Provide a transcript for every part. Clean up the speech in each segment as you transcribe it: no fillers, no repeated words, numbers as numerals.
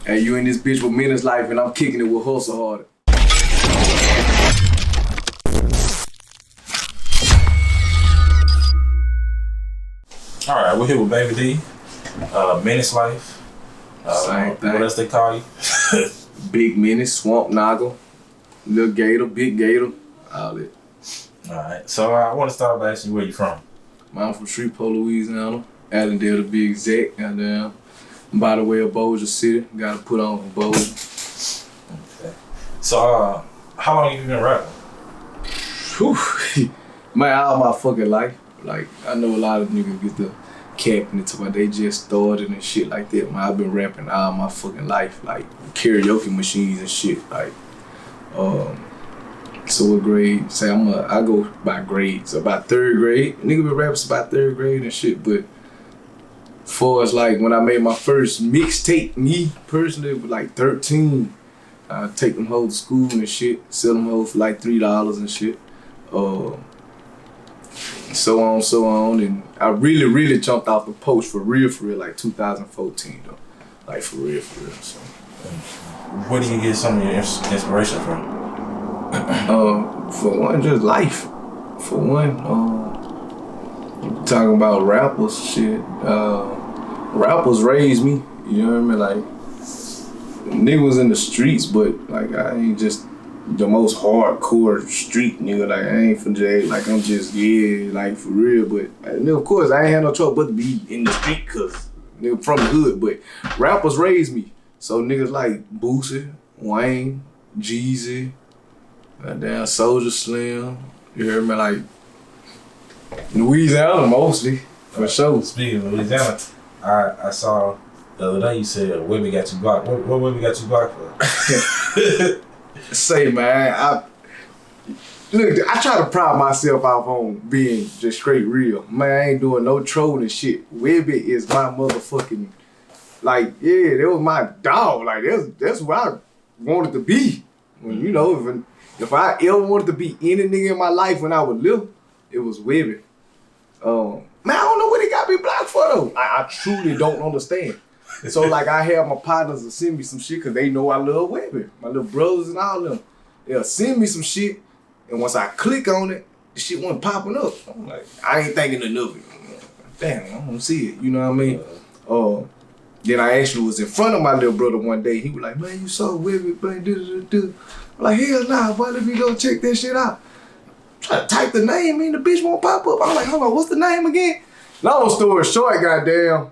Hey, you in this bitch with Menace Life, and I'm kicking it with Hustle Harder. All right, we're here with Baby D, Menace Life. Same thing. What else they call you? Big Menace, Swamp Noggle, Little Gator, Big Gator, all that. All right, so I want to start by asking you where you from. I'm from Shreveport, Louisiana. Allendale to be exact. Goddamn. By the way of Boyz City. Gotta put on for Boyz. Okay. So, how long have you been rapping? Whew. Man, all my fucking life. Like, I know a lot of niggas get the capping it to why they just started and shit like that. Man, I've been rapping all my fucking life. Like, karaoke machines and shit. Like, so what grade? Say I go by grades. About third grade. Nigga been rapping about third grade and shit, but far as like when I made my first mixtape, me personally was like 13. I take them hoes to school and shit, sell them hoes for like $3 and shit. So on, and I really jumped off the post for real, like 2014 though. Like for real. So. Where do you get some of your inspiration from? For one, just life. For one, talking about rappers, shit. Rappers raised me, you know what I mean? Like, nigga was in the streets, but like I ain't just the most hardcore street nigga. Like I ain't from jail, like I'm just, yeah, like for real. But of course I ain't had no trouble but to be in the street cause nigga from the hood. But rappers raised me. So niggas like Boosie, Wayne, Jeezy, goddamn Soulja Slim, you hear me? Like Louisiana mostly, for sure. Speaking of Louisiana, I saw the other day you said Webbie got you blocked. What Webbie got you blocked for? Say, man, I try to pride myself off on being just straight real. Man, I ain't doing no trolling shit. Webbie is my motherfucking, like, yeah, that was my dog. Like, that's what I wanted to be. When, you know, if I ever wanted to be any nigga in my life when I was little, it was Webbie. Man, I don't know what they got me blocked for though. I truly don't understand. So like I have my partners to send me some shit cause they know I love Webbie. My little brothers and all them. They'll send me some shit and once I click on it, the shit wasn't popping up. I'm like, I ain't thinking enough of it. Damn, I don't see it. You know what I mean? Then I actually was in front of my little brother one day. He was like, man, you saw Webbie, man, I'm like, hell nah, boy, let me go check that shit out. Try to type the name in, the bitch won't pop up. I'm like, hold on, what's the name again? Long story short, goddamn,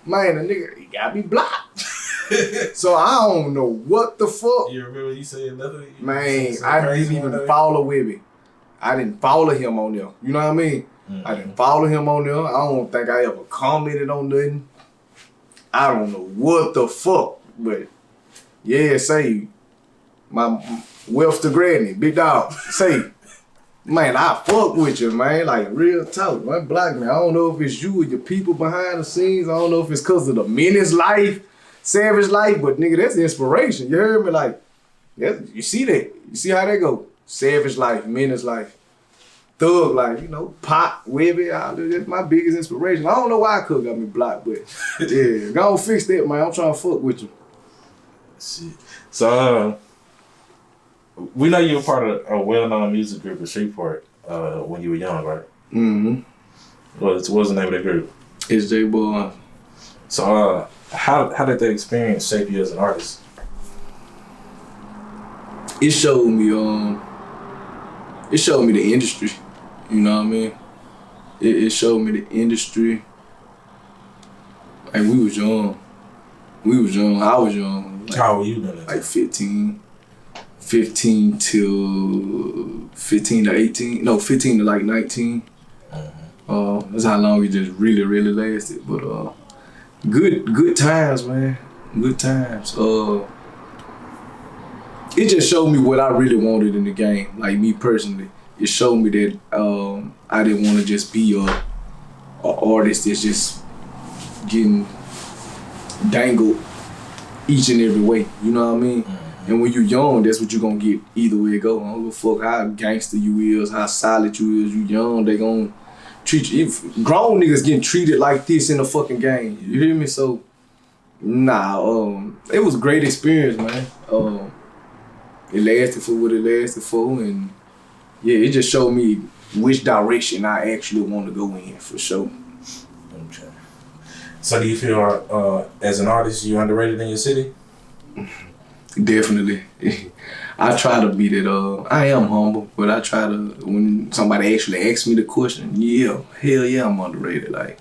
man, the nigga, he got me blocked. So I don't know what the fuck. You remember you saying nothing? Man, I didn't even follow Webbie. I didn't follow him on there. You know what I mean? Mm-hmm. I didn't follow him on there. I don't think I ever commented on nothing. I don't know what the fuck, but yeah, say, my wealth to granny, big dog, say, man, I fuck with you, man. Like, real talk, man. Block me. I don't know if it's you or your people behind the scenes. I don't know if it's because of the Menace Life, Savage Life, but nigga, that's the inspiration. You heard me? Like, you see that? You see how that go? Savage Life, Menace Life, Thug Life, you know, Pop, Webbie, all that. That's my biggest inspiration. I don't know why Cook got me blocked, but yeah, go fix that, man. I'm trying to fuck with you. Shit. So, we know you were part of a well-known music group in Shreveport when you were young, right? Mm-hmm. What's the name of that group? It's J-Boy. So, how did that experience shape you as an artist? It showed me the industry. You know what I mean? It showed me the industry. Like we was young. I was young. Like, how old were you then? Like 15 to 18. No, 15 to like 19. Mm-hmm. That's how long it just really lasted. But good times, man. Good times. It just showed me what I really wanted in the game. Like me personally, it showed me that I didn't want to just be a artist that's just getting dangled each and every way. You know what I mean? Mm-hmm. And when you young, that's what you gonna get either way it go. I don't give a fuck how gangster you is, how solid you is. You young, they gonna treat you. If grown niggas getting treated like this in a fucking game. You hear me? So, nah. It was a great experience, man. It lasted for what it lasted for, and yeah, it just showed me which direction I actually want to go in, for sure. Okay. So do you feel as an artist you underrated in your city? Definitely. I try to be that, I am humble, but I try to, when somebody actually asks me the question, yeah, hell yeah, I'm underrated. Like,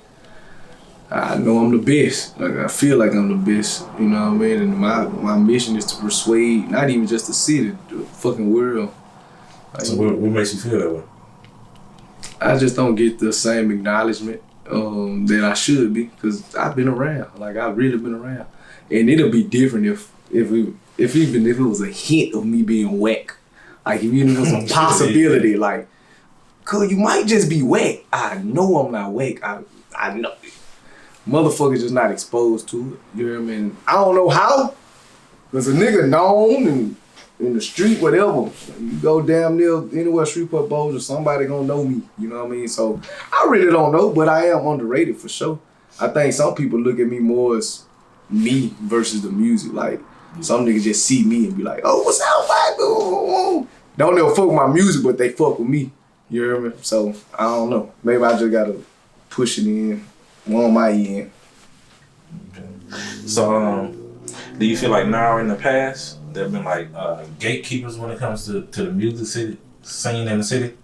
I know I'm the best. Like, I feel like I'm the best, you know what I mean? And my mission is to persuade, not even just the city, the fucking world. Like, so what makes you feel that way? I just don't get the same acknowledgement that I should be, because I've been around. Like, I've really been around. And it'll be different if it was a hint of me being whack. Like, if it was a possibility, like, cause you might just be whack. I know I'm not whack. I know. Motherfuckers just not exposed to it. You know what I mean? I don't know how. Cause a nigga known and in the street, whatever. You go damn near anywhere, Shreveport, Boyz, or somebody gonna know me. You know what I mean? So I really don't know, but I am underrated for sure. I think some people look at me more as me versus the music. Like, some niggas just see me and be like, oh, what's up, white dude? Don't ever fuck with my music, but they fuck with me. You hear me? So, I don't know. Maybe I just gotta push it in on my end. Okay. So, do you feel like now or in the past, there have been like gatekeepers when it comes to the music scene in the city?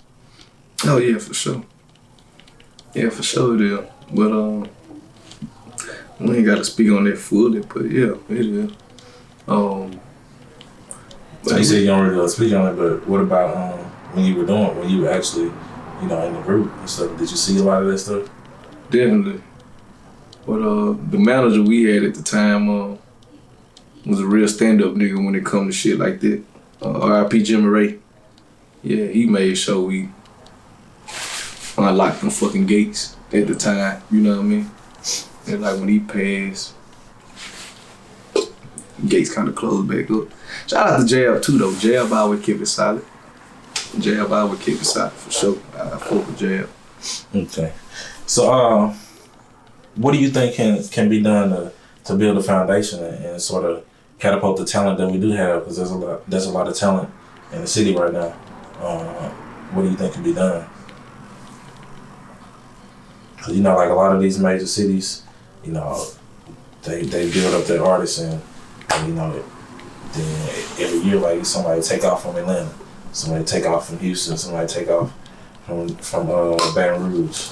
Oh, yeah, for sure. Yeah, for sure it is. But, we ain't gotta speak on that fully, but yeah, it is. So you said you don't really speak on it, but what about when you were actually, in the group and stuff? Did you see a lot of that stuff? Definitely. But the manager we had at the time was a real stand-up nigga when it come to shit like that. R.I.P. Jimmy Ray. Yeah, he made sure we unlocked them fucking gates at the time, you know what I mean? And like when he passed, gates kind of closed back up. Shout out to Jab too though. Jab always kept it solid. Jab always kept it solid for sure. I fuck with Jab. Okay. So what do you think can be done to build a foundation and sort of catapult the talent that we do have? Because there's a lot of talent in the city right now. What do you think can be done? Because like a lot of these major cities, they build up their artists and then every year like somebody take off from Atlanta, somebody take off from Houston, somebody take off from Baton Rouge.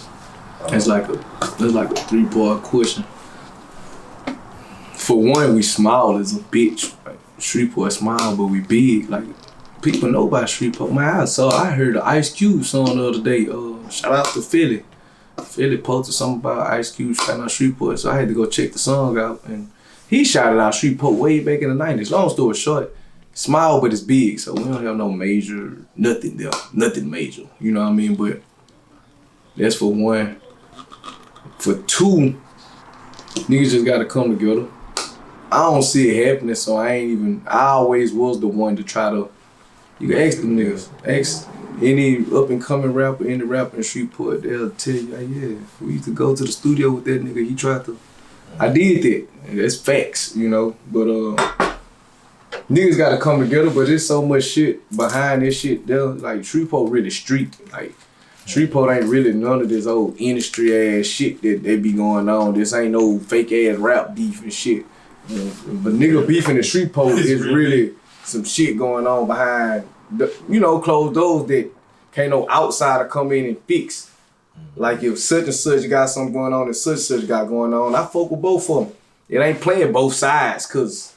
It's like a 3-part question. For one, we small as a bitch. Like, Shreveport small, but we big. Like, people know about Shreveport. Man, I heard the Ice Cube song the other day. Shout out to Philly. Philly posted something about Ice Cube shouting out Shreveport, so I had to go check the song out. And he shouted out Shreveport way back in the 90s. Long story short, small but it's big, so we don't have no major, nothing there. Nothing major, you know what I mean? But that's for one. For two, niggas just gotta come together. I don't see it happening, so I always was the one to try to, you can ask them niggas, ask any up and coming rapper, any rapper in Shreveport, they'll tell you, like, yeah, we used to go to the studio with that nigga, he tried to, I did that, and that's facts, but niggas gotta come together, but there's so much shit behind this shit, like Shreveport really street, like, Shreveport ain't really none of this old industry ass shit that they be going on. This ain't no fake ass rap beef and shit. But nigga beefing in Shreveport is really some shit going on behind, closed doors that can't no outsider come in and fix. Like if such and such got something going on and such and such got going on, I fuck with both of them. It ain't playing both sides, cause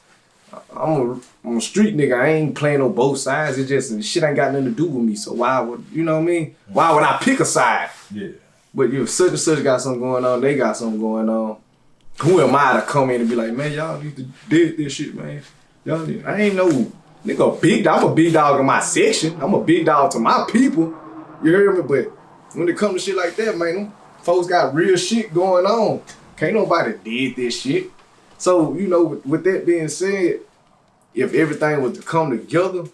I'm a street nigga. I ain't playing on both sides. It's just shit ain't got nothing to do with me. So why would, you know what I mean? Why would I pick a side? Yeah. But if such and such got something going on, they got something going on. Who am I to come in and be like, man, y'all need to did this shit, man. I ain't no nigga big dog. I'm a big dog in my section. I'm a big dog to my people. You hear me? But when it comes to shit like that, man, them folks got real shit going on. Can't nobody did this shit. So, with that being said, if everything was to come together,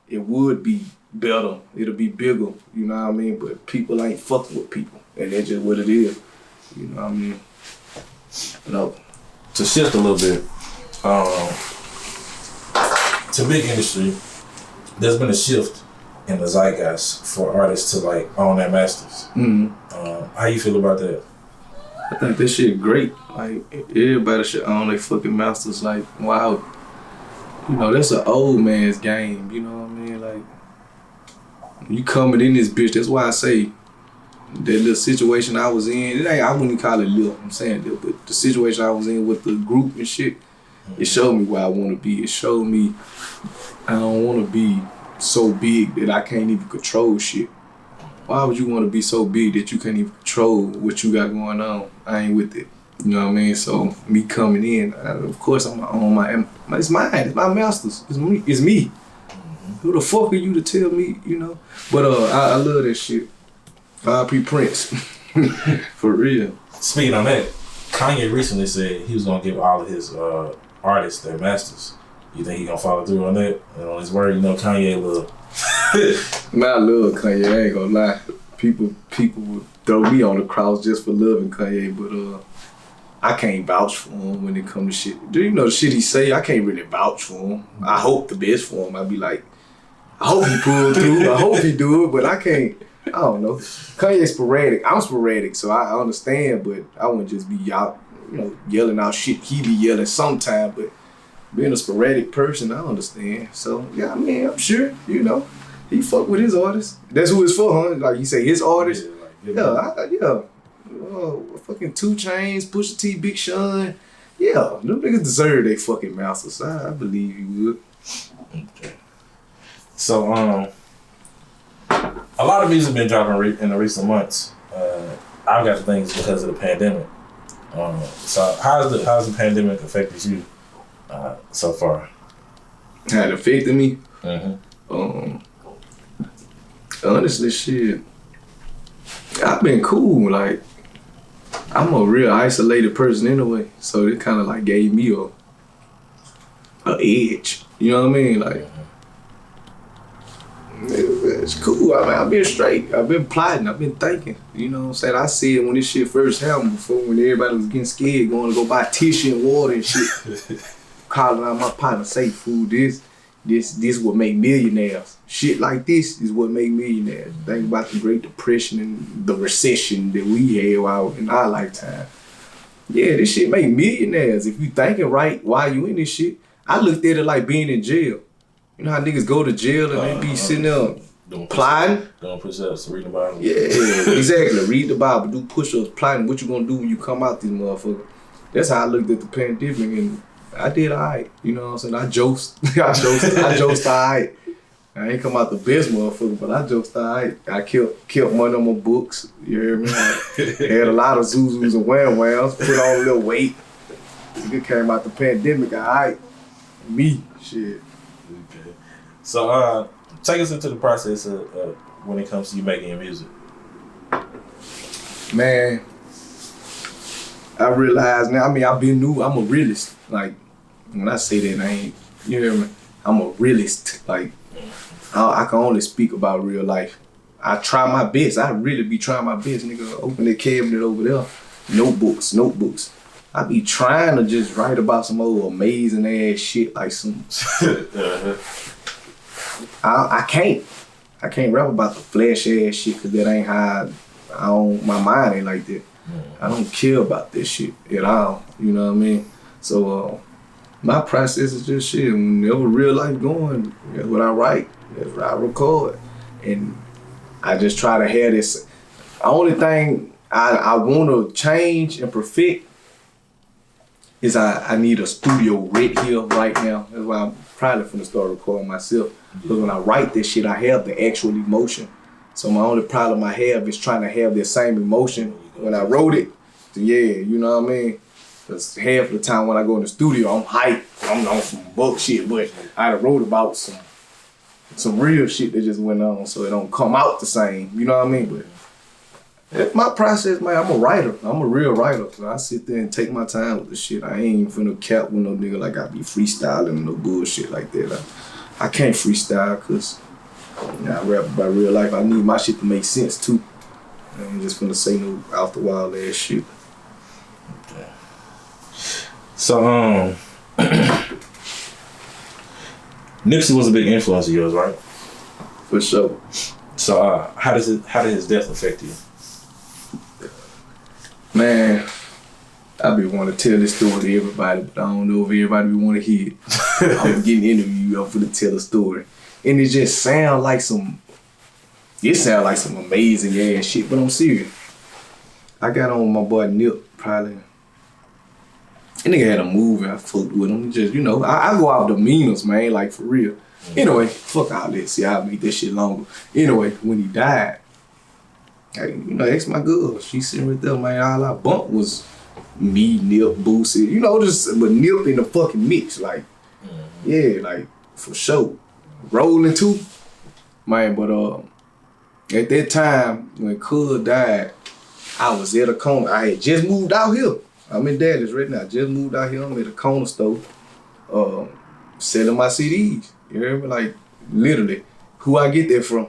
it would be better. It'll be bigger, you know what I mean? But people ain't fucking with people. And that's just what it is. You know what I mean? To shift a little bit, To big industry, there's been a shift in the zeitgeist for artists to like own their masters. How you feel about that? I think this shit great. Like, everybody should own their fucking masters. Like, wow. You know, that's an old man's game. You know what I mean? Like, you coming in this bitch, that's why I say that little situation I was in, I wouldn't call it little, I'm saying little, but the situation I was in with the group and shit, it showed me where I want to be. It showed me I don't want to be so big that I can't even control shit. Why would you want to be so big that you can't even control what you got going on? I ain't with it. You know what I mean? So me coming in, of course I'm on it's mine. It's my masters. It's me. It's me. Who the fuck are you to tell me? You know. But I love that shit. R.I.P. Prince. For real. Speaking on that, Kanye recently said he was gonna give all of his artists their masters. You think he gonna follow through on that? And on his word, you know, Kanye love. Man, I love Kanye. I ain't gonna lie. People would throw me on the cross just for loving Kanye, but I can't vouch for him when it comes to shit. Do you know the shit he say? I can't really vouch for him. I hope the best for him. I'd be like, I hope he pull through. I hope he do it, but I can't. I don't know. Kanye's sporadic. I'm sporadic, so I understand, but I wouldn't just be out, you know, yelling out shit. He be yelling sometime, but being a sporadic person, I understand. So yeah, I mean, I'm sure, you know, he fuck with his artists. That's who it's for, huh? Like you say, his artists. Yeah. Fucking 2 Chainz, Pusha T, Big Sean. Yeah, them niggas deserve they fucking masters. I believe you would. Okay. So a lot of music been dropping in the recent months. I've got to think it's because of the pandemic. So how's the pandemic affected you so far? How it affected me? Mm-hmm. Honestly, shit, I've been cool. Like, I'm a real isolated person anyway, so it kind of like gave me a edge. You know what I mean? Like, it's cool. I mean, I've been straight. I've been plotting. I've been thinking. You know what I'm saying? I said when this shit first happened, before when everybody was getting scared, going to go buy tissue and water and shit, calling out my partner, say, food, this what make millionaires. Shit like this is what make millionaires. Think about the Great Depression and the recession that we had out in our lifetime. Yeah, this shit make millionaires. If you thinking right while you in this shit, I looked at it like being in jail. You know how niggas go to jail and they be sitting there plotting? Doing push-ups, reading the Bible. Yeah, exactly. Read the Bible, do push-ups, plotting. What you gonna do when you come out this motherfucker? That's how I looked at the pandemic, and I did alright. You know what I'm saying? I joked. I joked alright. I ain't come out the best motherfucker, but I joked alright. I kept money on my books. You hear me? I had a lot of Zuzus and wham-whams, put on a little weight. It came out the pandemic alright. Me, shit. Okay. So, take us into the process of when it comes to you making your music. Man, I realize now, I mean, I've been new, I'm a realist. Like, when I say that, I ain't, you hear me? I'm a realist. Like, I can only speak about real life. I try my best. I really be trying my best, nigga. Open that cabinet over there. Notebooks. I be trying to just write about some old amazing ass shit, like some. I can't rap about the flash ass shit because that ain't how my mind ain't like that. I don't care about this shit at all. You know what I mean? So my process is just shit. Whenever real life going, that's what I write. That's what I record, and I just try to have this. The only thing I want to change and perfect is I need a studio right here, right now. That's why I'm probably finna start recording myself. Because when I write this shit, I have the actual emotion. So my only problem I have is trying to have that same emotion when I wrote it. So yeah, you know what I mean? Because half the time when I go in the studio, I'm hyped. I'm on some bullshit, but I wrote about some real shit that just went on, so it don't come out the same. You know what I mean? But that's my process, man. I'm a writer. I'm a real writer. So I sit there and take my time with the shit. I ain't finna cap with no nigga like I be freestyling no bullshit like that. I can't freestyle because I rap about real life. I need my shit to make sense too. I ain't just finna say no out the wild ass shit. Okay. So Nipsey was a big influence of yours, right? For sure. So how did his death affect you? Man, I be want to tell this story to everybody, but I don't know if everybody be want to hear it. I'm getting interviewed. I'm finna tell a story, and it just sound like some amazing ass shit. But I'm serious. I got on my boy Nip probably. And nigga had a movie. I fucked with him. Just I go out demeanors, man, like for real. Anyway, fuck all this. See, I'll make this shit longer. Anyway, when he died, asked my girl. She sitting right there, man. All I bumped was me, Nip, Boosie. But Nip in the fucking mix. Like, yeah, like, for sure. Rolling too. Man, but at that time, when Cuz died, I was at a corner. I had just moved out here. I'm in Dallas right now. Just moved out here. I'm at a corner store selling my CDs. You hear me? Like, literally. Who I get that from?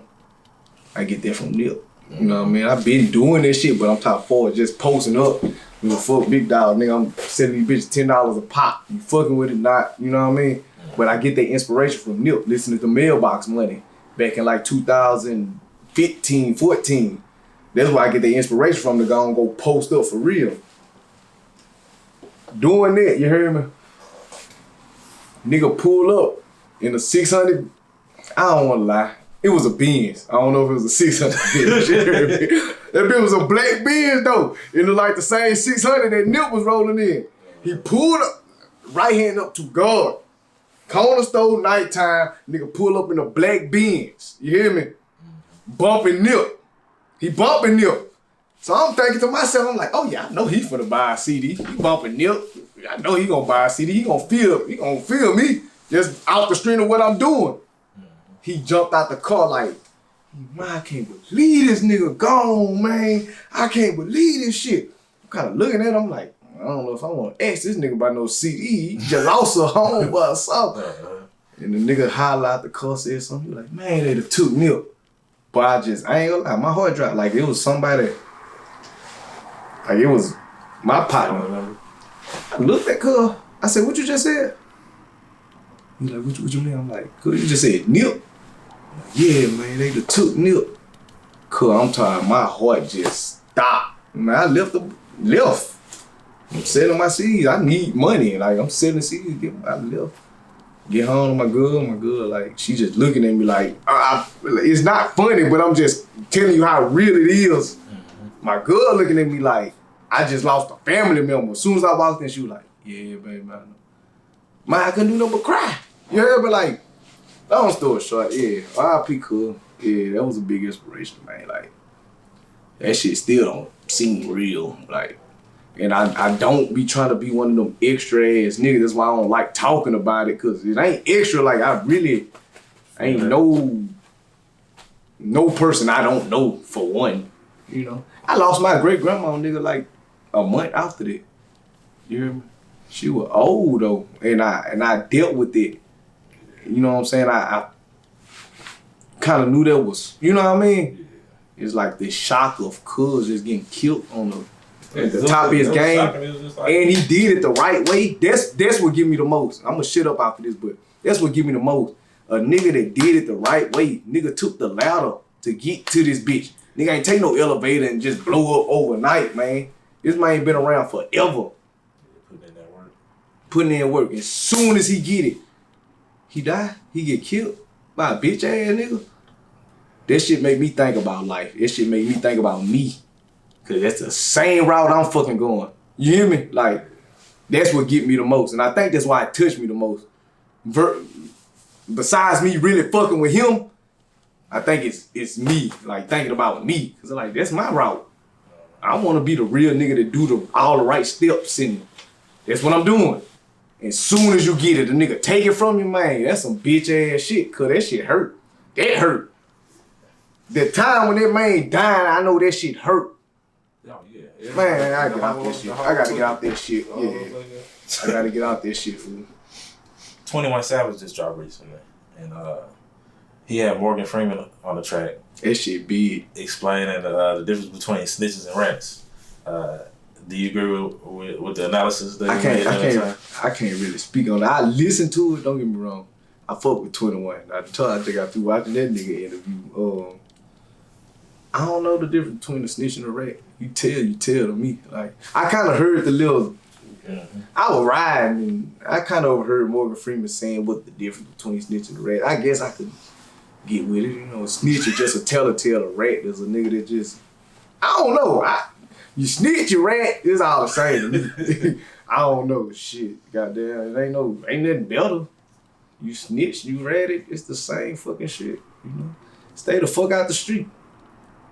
I get that from Nip. You know what I mean? I've been doing this shit, but I'm top four, just posting up. Fuck big dog, nigga. I'm selling these bitches $10 a pop. You fucking with it, not, you know what I mean? But I get that inspiration from Nip, listening to Mailbox Money back in like 2015, 14. That's where I get the inspiration from to go and go post up for real. Doing that, you hear me? Nigga pull up in a 600, I don't wanna lie. It was a Benz. I don't know if it was a 600 Benz. You hear me? That bitch was a black Benz though. It looked like the same 600 that Nip was rolling in. He pulled up, right hand up to guard. Corner store, nighttime, nigga pull up in a black Benz. You hear me? Bumping Nip. He bumping Nip. So I'm thinking to myself, I'm like, oh yeah, I know he finna buy a CD. He bumping Nip. I know he gonna buy a CD. He gonna feel me just out the street of what I'm doing. He jumped out the car like, man, I can't believe this nigga gone, man. I can't believe this shit. I'm kind of looking at him like, I don't know if I want to ask this nigga about no CD. He just lost a home or something. And the nigga holler out the car, said something. He like, man, they done took Nip. But I ain't gonna lie, my heart dropped. Like, it was somebody, like, it was my partner. I looked at cuz. I said, what you just said? He like, what you mean? I'm like, cuz, you just said Nip. Like, yeah, man, they done took Nip. Cuz, I'm tired. My heart just stopped. Man, I left. I'm selling my CDs. I need money. Like, I'm selling CDs. I left. Get home to my girl, like, she just looking at me like, it's not funny, but I'm just telling you how real it is. My girl looking at me like, I just lost a family member. As soon as I walked in, she was like, yeah, baby, man, I couldn't do nothing but cry. You heard me? Like, long story short, yeah, R.I.P. Cool. Yeah, that was a big inspiration, man. Like, that shit still don't seem real. Like, and I don't be trying to be one of them extra ass niggas. That's why I don't like talking about it, cause it ain't extra. Like, I ain't no person I don't know for one. You know, I lost my great grandma, nigga, like a month after that. You hear me? She was old though, and I dealt with it. You know what I'm saying? I kind of knew that was, you know what I mean? It's like the shock of cuz just getting killed on at the top of his game, and he did it the right way. That's what give me the most. I'm gonna shut up after this, but that's what give me the most. A nigga that did it the right way. Nigga took the ladder to get to this bitch. Nigga ain't take no elevator and just blow up overnight, man. This man been around forever. Putting in work. As soon as he get it, he die. He get killed by a bitch ass nigga. That shit make me think about life. That shit make me think about me. Cause that's the same route I'm fucking going. You hear me? Like, that's what get me the most. And I think that's why it touched me the most. Besides me really fucking with him, I think it's me, like thinking about me. Cause like, that's my route. I wanna be the real nigga that do all the right steps, and that's what I'm doing. As soon as you get it, the nigga take it from you, man, that's some bitch ass shit. Cause that shit hurt. That hurt. The time when that man died, I know that shit hurt. Oh, yeah. Man, I gotta get out this shit. I gotta get out this shit. Yeah. I gotta get out this shit, fool. 21 Savage just dropped recently. And he had Morgan Freeman on the track. That shit big. Explaining the difference between snitches and rats. Do you agree with the analysis that he made? I can't really speak on that. I listen to it, don't get me wrong. I fuck with 21. I just got through watching that nigga interview. I don't know the difference between a snitch and a rat. You tell to me. Like, I kind of heard the little. I was riding and I kind of overheard Morgan Freeman saying what the difference between snitch and a rat. I guess I could get with it. You know, a snitch is just a telltale. A rat is a nigga that just, I don't know. You snitch, you rat, it's all the same to me. I don't know shit. Goddamn, ain't nothing better. You snitch, you rat it, it's the same fucking shit. You know, stay the fuck out the street.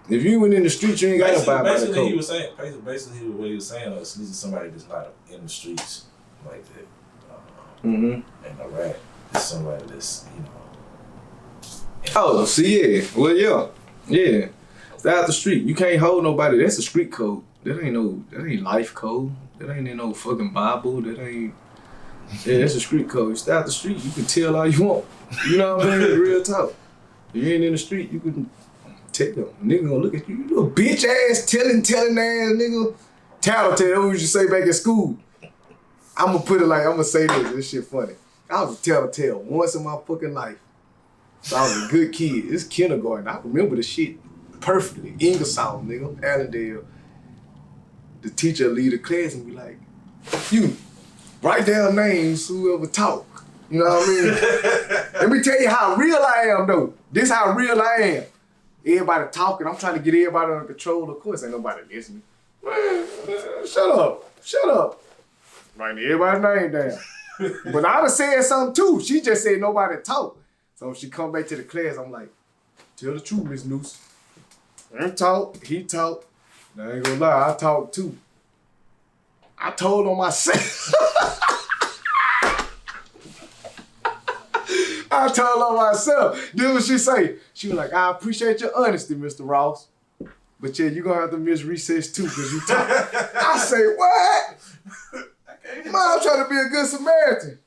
If you went in the street, you ain't got to buy by the code. Basically, what he was saying was snitch is somebody that's not in the streets like that. And a rat is somebody that's, you know. Oh, see, yeah. Well, yeah. Stay out the street. You can't hold nobody. That's a street code. That ain't life code. That ain't in no fucking Bible. That ain't. Yeah, that's a street code. You stay out the street, you can tell all you want. You know what I mean? Real talk. If you ain't in the street, you can tell them. Nigga gonna look at you. You little bitch ass, telling ass nigga. Tattletale, what you say back in school? I'm gonna say this shit funny. I was a tattletale once in my fucking life. So I was a good kid. It's kindergarten. I remember the shit perfectly. Ingersoll, nigga, Allendale. The teacher lead the class and be like, you write down names, whoever talk. You know what I mean? Let me tell you how real I am, though. This how real I am. Everybody talking. I'm trying to get everybody under control. Of course, ain't nobody listening. Man, shut up. Write everybody's name down. But I done said something too. She just said nobody talk. So if she come back to the class, I'm like, tell the truth, Miss Noose. I talk, he talk. I ain't gonna lie, I talk too. I told on myself. I told on myself. This what she say. She was like, I appreciate your honesty, Mr. Ross. But yeah, you gonna have to miss recess too, cause you talk. I say, what? Mom, I'm trying to be a good Samaritan.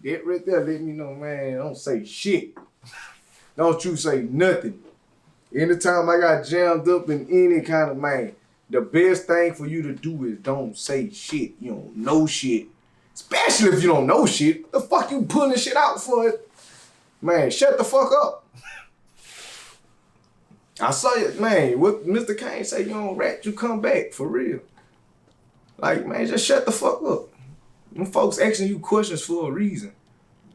That right there let me know, man, don't say shit. Don't you say nothing. Anytime I got jammed up in any kind of, man, the best thing for you to do is don't say shit. You don't know shit. Especially if you don't know shit. What the fuck you pulling shit out for it? Man, shut the fuck up. I saw it, man, what Mr. Kane say, you don't rat, you come back, for real. Like, man, just shut the fuck up. Them folks asking you questions for a reason.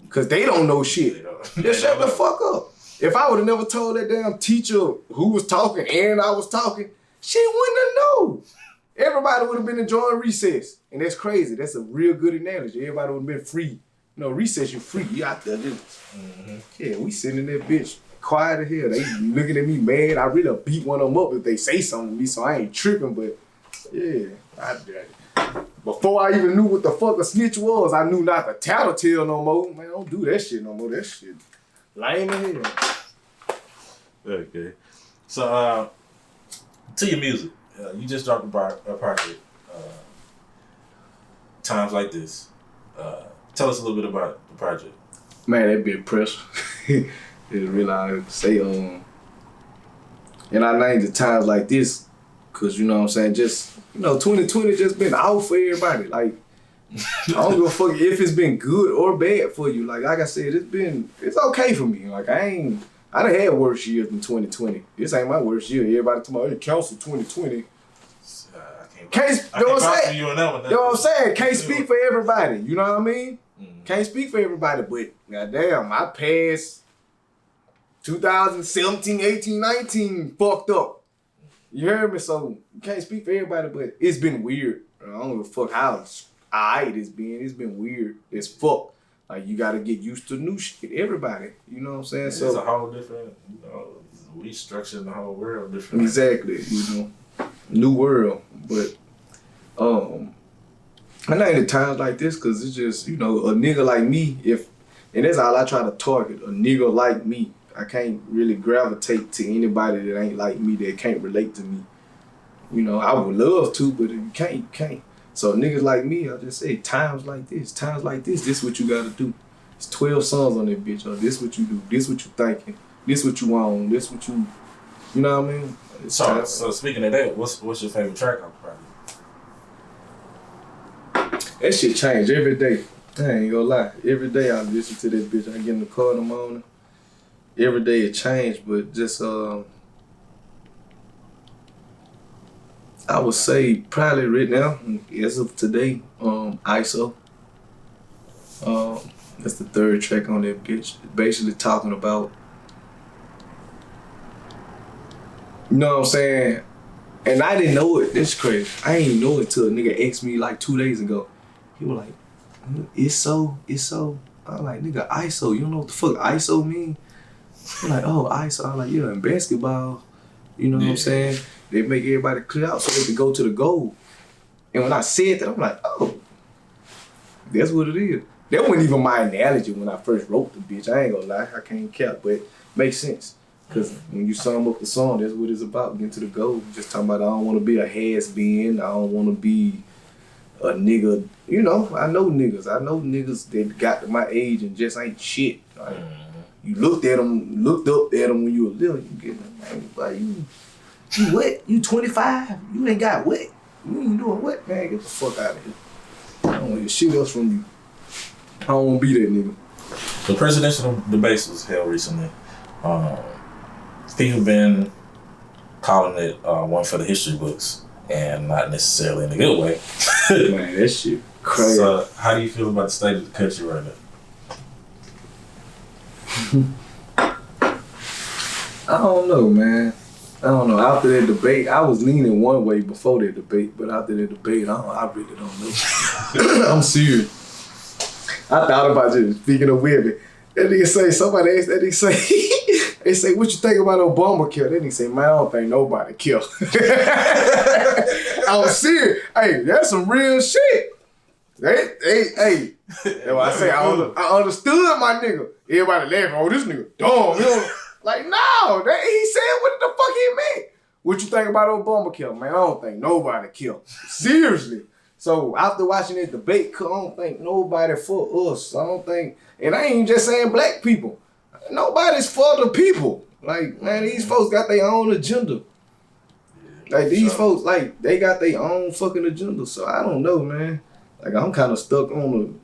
Cause they don't know shit. Just shut the fuck up. If I would have never told that damn teacher who was talking and I was talking, she wouldn't have known. Everybody would have been enjoying recess. And that's crazy. That's a real good analogy. Everybody would have been free. You know, recess, you free. You out there just, yeah, we sitting in that bitch quiet as hell. They looking at me mad. I really beat one of them up if they say something to me, so I ain't tripping, but yeah, before I even knew what the fuck a snitch was, I knew not to tattletale no more. Man, don't do that shit no more. That shit lame as hell. Okay. So, to your music, you just dropped a project, Times Like This. Tell us a little bit about the project. Man, that be pressure. It's really I say, and I named it Times Like This, cause you know what I'm saying, just, you know, 2020 just been out for everybody. Like, I don't give a fuck if it's been good or bad for you. Like I said, it's okay for me. Like I done had worse years than 2020. This ain't my worst year. Everybody talking about, hey, cancel 2020. You know what I'm saying? Can't speak for everybody. You know what I mean? Can't speak for everybody, but goddamn, my past 2017, 18, 19 fucked up. You heard me? So you can't speak for everybody, but it's been weird. I don't give a fuck how alright it's been. It's been weird as fuck. Like you gotta get used to new shit. Everybody. You know what I'm saying? It's a whole different, you know, we structured the whole world different. Exactly, you know. New world. But I named it Times Like This because it's just, you know, a nigga like me, and that's all I try to target, a nigga like me. I can't really gravitate to anybody that ain't like me, that can't relate to me. You know, I would love to, but if you can't. So niggas like me, I just say, times like this, this what you gotta do. It's 12 songs on that bitch, or this what you do, this what you thinking, this what you want, this what you know what I mean? So speaking of that, what's your favorite track on the project? That shit change every day. I ain't gonna lie. Every day I listen to that bitch. I get in the car in the morning. Every day it changed, but just I would say probably right now, as of today, ISO. That's the third track on that bitch. Basically talking about, you know what I'm saying? And I didn't know it. This crazy. I ain't know it till a nigga asked me like 2 days ago. He was like, it's so. I'm like, nigga, ISO. You don't know what the fuck ISO mean? I'm like, oh, ISO. I'm like, yeah, in basketball, you know what I'm saying? They make everybody clear out so they can go to the goal. And when I said that, I'm like, oh, that's what it is. That wasn't even my analogy when I first wrote the bitch. I ain't gonna lie, I can't cap, but it makes sense. Cause when you sum up the song, that's what it's about, getting to the goal. Just talking about I don't wanna be a has-been, I don't wanna be a nigga. You know, I know niggas that got to my age and just ain't shit. Like, you looked up at them when you were little, you get them, man, like, you what? You 25? You ain't got what? You ain't doing what, man? Get the fuck out of here. I don't want to hear shit else from you. I don't want to be that nigga. The presidential debates was held recently. People been calling it one for the history books, and not necessarily in a good way. Man, that shit crazy. So, how do you feel about the state of the country right now? I don't know, man. I don't know. After that debate, I was leaning one way before that debate, but after that debate, I really don't know. I'm serious. I thought about just speaking of Webbie. That nigga say, somebody asked that nigga say, they say, what you think about Obamacare? That nigga say, man, I don't think nobody killed. I'm serious. Hey, that's some real shit. Hey. That's why I say I understood my nigga. Everybody laughing, oh, this nigga dumb. You know? Like, no, he said what the fuck he meant. What you think about Obamacare? Man, I don't think nobody killed. Seriously. So after watching this debate, I don't think nobody for us. I don't think, and I ain't just saying black people. Nobody's for the people. Like, man, these folks got their own agenda. Like, these folks, like, they got their own fucking agenda. So I don't know, man. Like, I'm kind of stuck on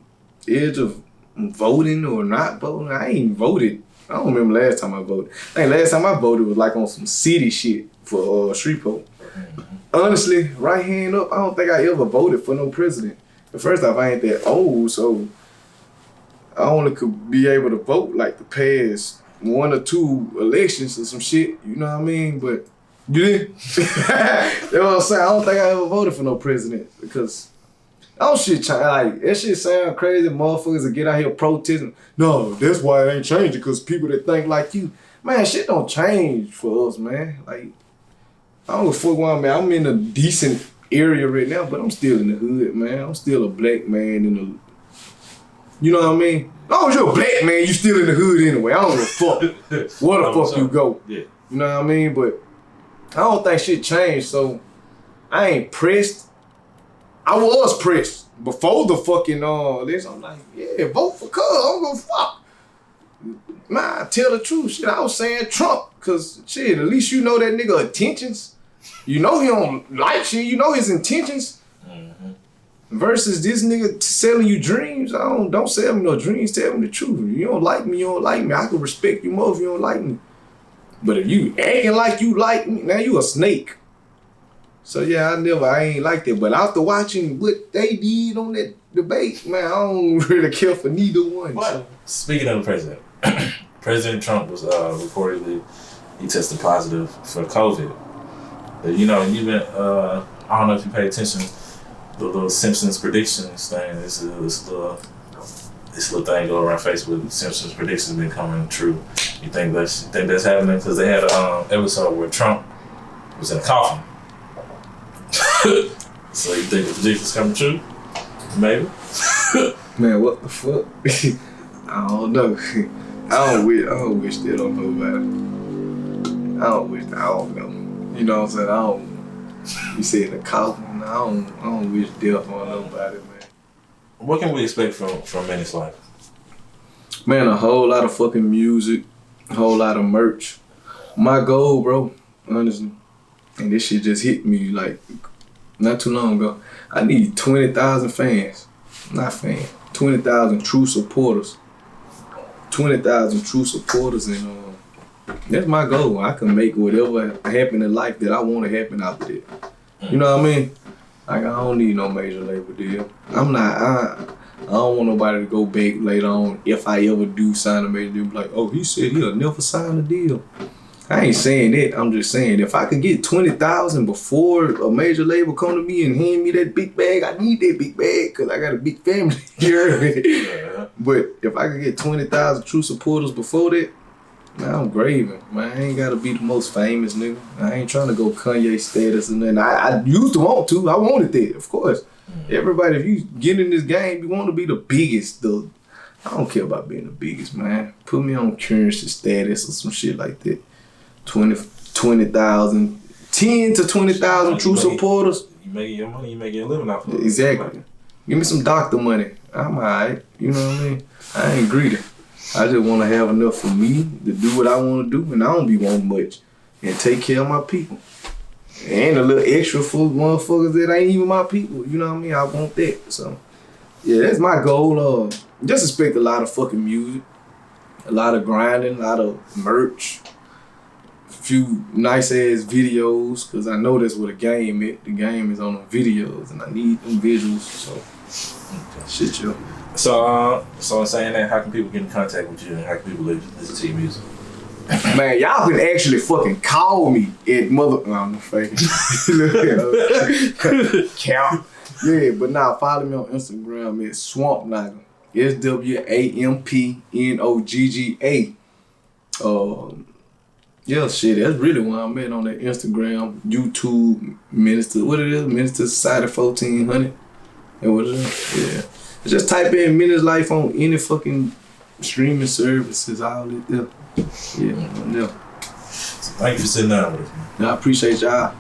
the edge of voting or not voting. I ain't voted. I don't remember last time I voted. I think last time I voted was like on some city shit for Shreveport. Honestly, right hand up, I don't think I ever voted for no president. But first off, I ain't that old, so I only could be able to vote like the past 1 or 2 elections or some shit, you know what I mean? But you did? That's what I'm saying. I don't think I ever voted for no president because shit change. Like, that shit sound crazy. Motherfuckers that get out here protesting. No, that's why it ain't changing, because people that think like you. Man, shit don't change for us, man. Like, I don't give a fuck where I'm at. I'm in a decent area right now, but I'm still in the hood, man. I'm still a black man in the, you know what I mean? As long as you're a black man, you still in the hood anyway. I don't give a fuck where the fuck you go. Yeah. You know what I mean? But I don't think shit changed, so I ain't pressed. I was pressed before the fucking this. I'm like, yeah, vote for Cuz. I don't give a fuck. Man, tell the truth. Shit, I was saying Trump, cause shit, at least you know that nigga intentions. You know he don't like shit. You know his intentions. Mm-hmm. Versus this nigga selling you dreams. Don't sell me no dreams. Tell me the truth. You don't like me. You don't like me. I can respect you more if you don't like me. But if you acting like you like me, now you a snake. So yeah, I ain't like that. But after watching what they did on that debate, man, I don't really care for neither one. So. Speaking of the president, President Trump was reportedly, he tested positive for COVID. You know, you've been, I don't know if you pay attention, the little Simpsons predictions thing, this little thing going around Facebook, Simpsons predictions been coming true. You think that's happening? Because they had an episode where Trump was in a coffin. So you think the predictions coming true? Maybe. Man, what the fuck? I don't know. I don't wish they don't know about it. I don't know. You know what I'm saying? You say the coffin. I don't wish death on nobody, man. What can we expect from Menace Life? Man, a whole lot of fucking music, a whole lot of merch. My goal, bro, honestly, and this shit just hit me like not too long ago. I need 20,000 fans. Not fans. 20,000 true supporters. 20,000 true supporters, and that's my goal. I can make whatever happen in life that I want to happen after that. You know what I mean? Like, I don't need no major label deal. I don't want nobody to go back later on if I ever do sign a major deal. Like, oh, he said he'll never sign a deal. I ain't saying that. I'm just saying if I could get 20,000 before a major label come to me and hand me that big bag, I need that big bag because I got a big family. You heard me? But if I could get 20,000 true supporters before that, man, I'm graving. Man, I ain't gotta be the most famous nigga. I ain't trying to go Kanye status and nothing. I used to want to. I wanted that, of course. Everybody, if you get in this game, you want to be the biggest. I don't care about being the biggest, man. Put me on currency status or some shit like that. 20,000, 10 to 20,000 true supporters. You make your money, you make your living off of it. Exactly. Give me some doctor money. I'm alright. You know what I mean? I ain't greedy. I just want to have enough for me to do what I want to do, and I don't be wanting much. And take care of my people. And a little extra for motherfuckers that ain't even my people. You know what I mean? I want that. So, yeah, that's my goal. Just expect a lot of fucking music. A lot of grinding, a lot of merch. Few nice ass videos, cause I know that's what a game is. The game is on the videos, and I need them visuals. So, shit, yo. So in saying that, how can people get in contact with you, and how can people listen to your music? Man, y'all can actually fucking call me at mother. No, I'm faking. Count. Yeah, but now follow me on Instagram at Swampnogga. SWAMPNOGGA. Yeah, shit, that's really where I'm at on that Instagram, YouTube, Minister Society 1400. And what is it? Yeah. Just type in Menace Life on any fucking streaming services, all it there. Yeah, on there. Thank you for sitting down with us, man. I appreciate y'all.